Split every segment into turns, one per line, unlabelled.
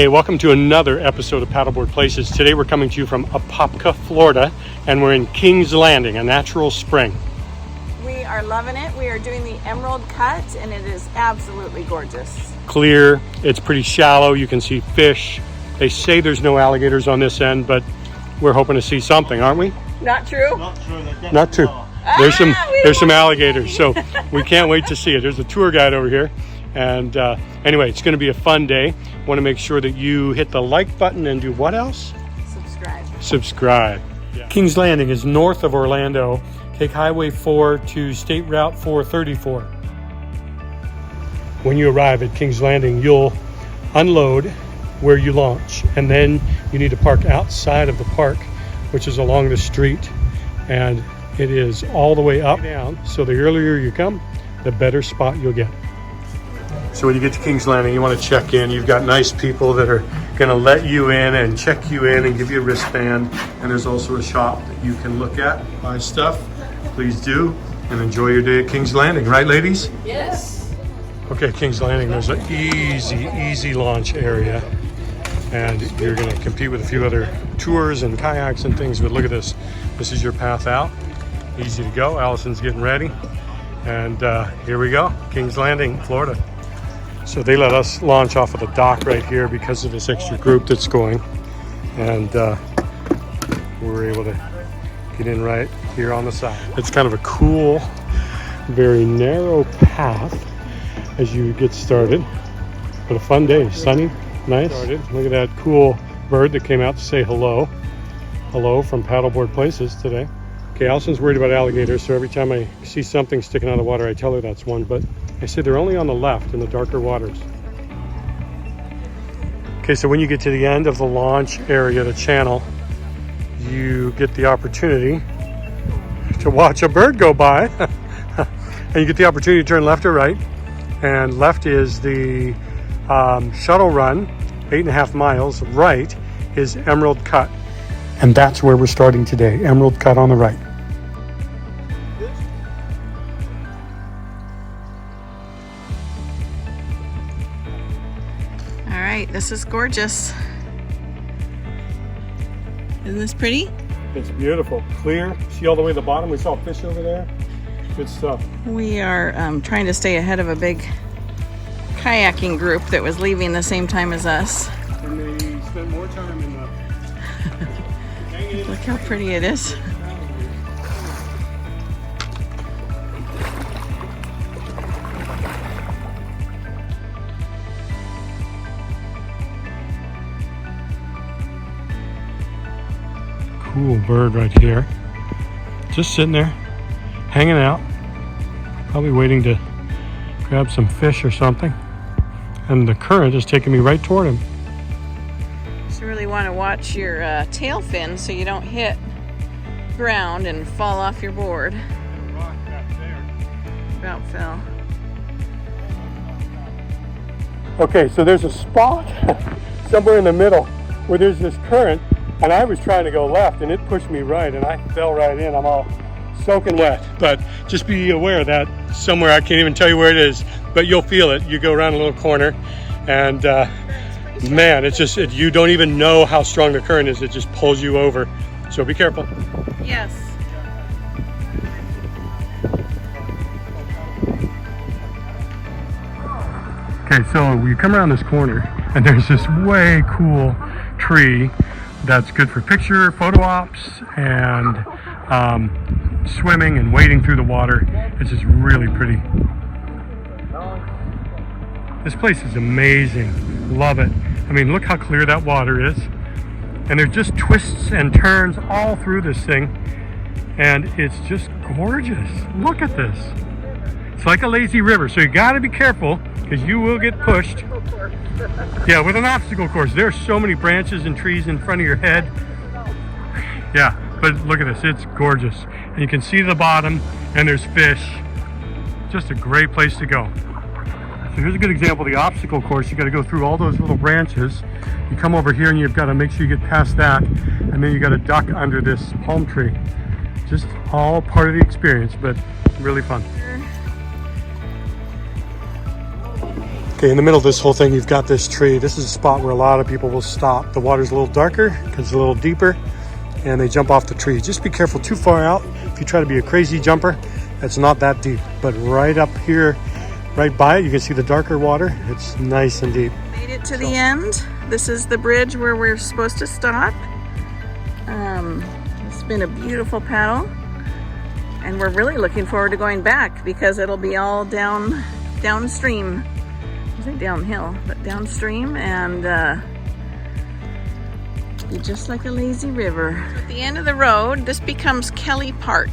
Hey, welcome to another episode of Paddleboard Places. Today we're coming to you from Apopka, Florida, and we're in Kings Landing, a natural spring.
We are loving it. We are doing the Emerald Cut, and it is absolutely gorgeous.
Clear, it's pretty shallow, you can see fish. They say there's no alligators on this end, but we're hoping to see something, aren't we?
Not true?
Not true. There's some alligators, so we can't wait to see it. There's a tour guide over here. And anyway, it's going to be a fun day. Want to make sure that you hit the like button and do what else? Subscribe. Yeah. Kings Landing is north of Orlando. Take Highway 4 to State Route 434. When you arrive at Kings Landing, you'll unload where you launch, and then you need to park outside of the park, which is along the street, and it is all the way up down. So the earlier you come, the better spot you'll get. So when you get to Kings Landing, you want to check in. You've got nice people that are going to let you in and check you in and give you a wristband. And there's also a shop that you can look at, buy stuff. Please do, and enjoy your day at Kings Landing. Right, ladies?
Yes.
Okay, Kings Landing, there's an easy launch area. And you're going to compete with a few other tours and kayaks and things. But look at this. This is your path out. Easy to go. Allison's getting ready. And here we go. Kings Landing, Florida. So they let us launch off of the dock right here because of this extra group that's going. And we're able to get in right here on the side. It's kind of a cool, very narrow path as you get started. But a fun day, sunny, nice. Look at that cool bird that came out to say hello. Hello from Paddleboard Places today. Okay, Allison's worried about alligators, so every time I see something sticking out of the water, I tell her that's one, but I say they're only on the left in the darker waters. Okay, so when you get to the end of the launch area, the channel, you get the opportunity to watch a bird go by. And you get the opportunity to turn left or right. And left is the shuttle run, 8.5 miles. Right is Emerald Cut. And that's where we're starting today, Emerald Cut on the right.
All right, this is gorgeous. Isn't this pretty?
It's beautiful, clear. See all the way to the bottom? We saw fish over there. Good stuff.
We are trying to stay ahead of a big kayaking group that was leaving the same time as us.
And they spent more time in the...
Look how pretty it is.
Cool bird right here. Just sitting there, hanging out. Probably waiting to grab some fish or something. And the current is taking me right toward him.
You really want to watch your tail fin so you don't hit ground and fall off your board. About fell.
Okay, so there's a spot somewhere in the middle where there's this current, and I was trying to go left and it pushed me right and I fell right in. I'm all soaking wet, but just be aware that somewhere, I can't even tell you where it is, but you'll feel it. You go around a little corner and man, it's just, you don't even know how strong the current is. It just pulls you over. So be careful.
Yes.
Okay, so we come around this corner and there's this way cool tree that's good for picture, photo ops, and swimming and wading through the water. It's just really pretty. This place is amazing. Love it. I mean, look how clear that water is. And there's just twists and turns all through this thing. And it's just gorgeous. Look at this. It's like a lazy river, so you gotta be careful because you will get pushed. Yeah, with an obstacle course. There's so many branches and trees in front of your head. Yeah, but look at this, it's gorgeous. And you can see the bottom and there's fish. Just a great place to go. So here's a good example of the obstacle course. You got to go through all those little branches. You come over here and you've got to make sure you get past that, and then you got to duck under this palm tree. Just all part of the experience, but really fun. Okay, in the middle of this whole thing, you've got this tree. This is a spot where a lot of people will stop. The water's a little darker because it's a little deeper, and they jump off the tree. Just be careful too far out. If you try to be a crazy jumper, it's not that deep. But right up here, right by it, you can see the darker water. It's nice and deep.
Made it to the end. This is the bridge where we're supposed to stop. It's been a beautiful paddle, and we're really looking forward to going back because it'll be all downstream. I say downhill, but downstream, and be just like a lazy river. At the end of the road, this becomes Kelly Park,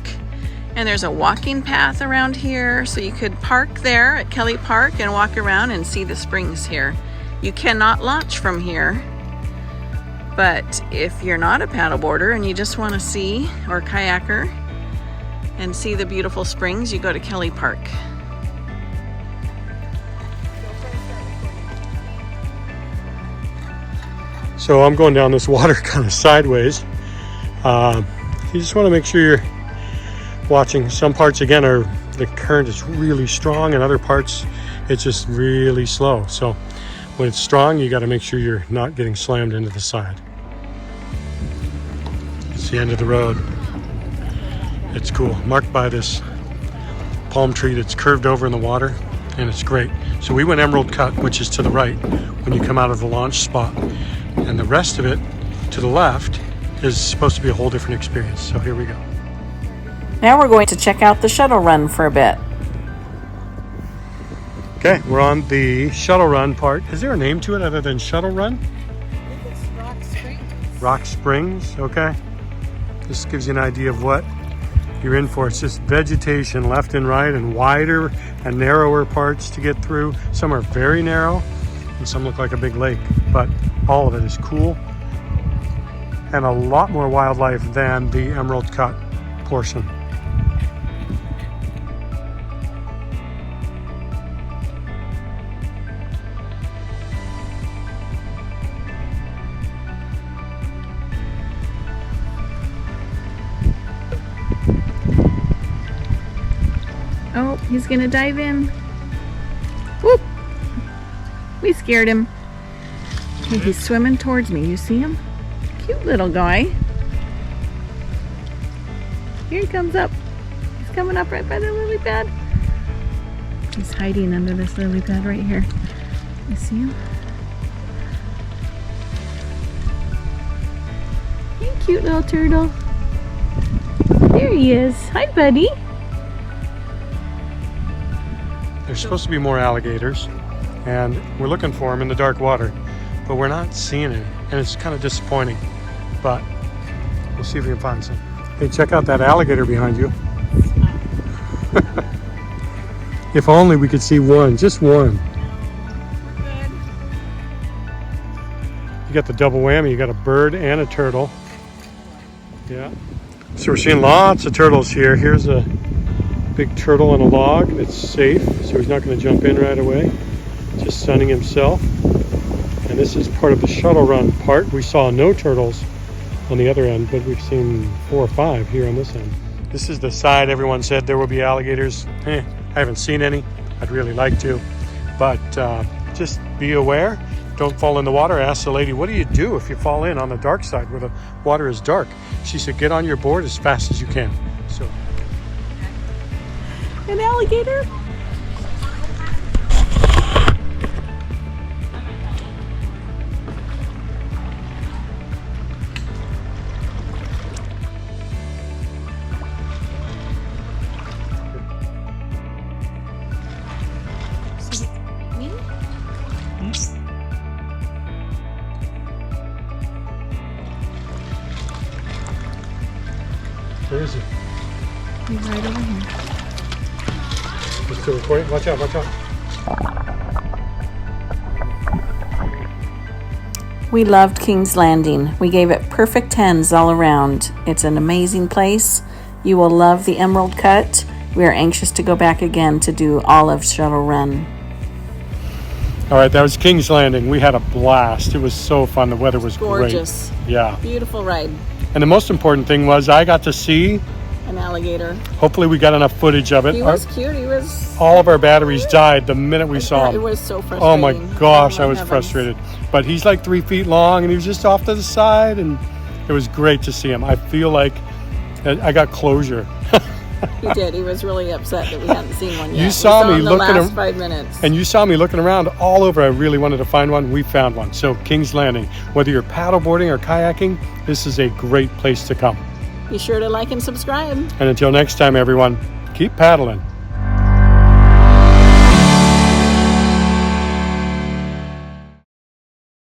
and there's a walking path around here, so you could park there at Kelly Park and walk around and see the springs here. You cannot launch from here, but if you're not a paddleboarder and you just want to see, or kayaker, and see the beautiful springs, you go to Kelly Park.
So I'm going down this water kind of sideways. You just want to make sure you're watching. Some parts, again, the current is really strong, and other parts it's just really slow. So when it's strong, you got to make sure you're not getting slammed into the side. It's the end of the road. It's cool, marked by this palm tree that's curved over in the water, and it's great. So we went Emerald Cut, which is to the right when you come out of the launch spot. And the rest of it to the left is supposed to be a whole different experience. So here we go.
Now we're going to check out the shuttle run for a bit.
Okay, we're on the shuttle run part. Is there a name to it other than shuttle run?
I think it's Rock Springs.
Rock Springs, okay. This gives you an idea of what you're in for. It's just vegetation left and right, and wider and narrower parts to get through. Some are very narrow and some look like a big lake, but all of it is cool and a lot more wildlife than the Emerald Cut portion.
Oh, he's gonna dive in. Whoop! We scared him. Okay, he's swimming towards me. You see him? Cute little guy. Here he comes up. He's coming up right by the lily pad. He's hiding under this lily pad right here. You see him? Hey, cute little turtle. There he is. Hi, buddy.
There's supposed to be more alligators, and we're looking for them in the dark water, but we're not seeing any, and it's kind of disappointing, but we'll see if we can find some. Hey, check out that alligator behind you. If only we could see one, just one.
Good.
You got the double whammy, you got a bird and a turtle. Yeah. So we're seeing lots of turtles here. Here's a big turtle on a log that's safe, so he's not going to jump in right away. Just sunning himself. And this is part of the shuttle run part. We saw no turtles on the other end, but we've seen 4 or 5 here on this end. This is the side everyone said there will be alligators. I haven't seen any. I'd really like to, but just be aware. Don't fall in the water. I asked the lady, what do you do if you fall in on the dark side where the water is dark? She said, get on your board as fast as you can. So,
An alligator?
where is he?
He's right over here.
He's still recording. Watch out, watch out.
We loved King's Landing. We gave it perfect 10s all around. It's an amazing place. You will love the Emerald Cut. We are anxious to go back again to do all of Shuttle Run.
All right, that was King's Landing. We had a blast. It was so fun. The weather was
Gorgeous.
great. Yeah.
Beautiful ride.
And the most important thing was I got to see
an alligator.
Hopefully we got enough footage of it.
He was cute. He was.
All of our batteries died the minute we saw
It
him.
was so frustrating.
Oh my gosh,
Oh,
I was
heavens.
frustrated. But he's like 3 feet long and he was just off to the side and it was great to see him. I feel like I got closure.
He did. He was really upset that we hadn't seen one yet.
You saw me
in the
looking
last 5 minutes.
And you saw me looking around all over. I really wanted to find one. We found one. So King's Landing, whether you're paddleboarding or kayaking, this is a great place to come.
Be sure to like and subscribe.
And until next time, everyone, keep paddling.